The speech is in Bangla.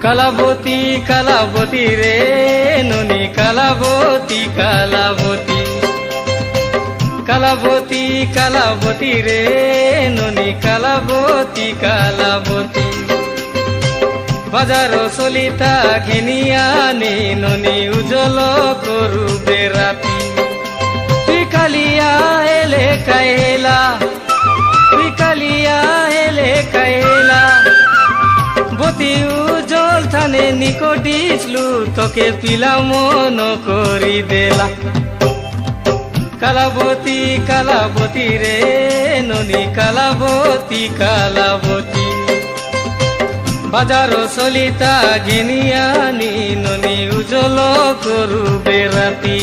কালাবতী কালাবতী রে ননি কালাবতী কালাবতী কালাবতী কালাবতী রে ননি কালাবতী কালাবতী বাজার চলিতা ঘেনিয়ানি ননি উজ্জ্বল করুবে রাতি তুই কালিয়া এলে কাইলা তুই কালিয়া এলে কাইলা বতী উজ্জ্বল থানে নিকটিসলু তোকে পিলা মন করি দেলা কালাবতী কালাবতী রে ননি কালাবতী কালাবতী বাজার চলিতা ঘেনিয়ানি ননি উজ্জ্বল করুবে রাতি।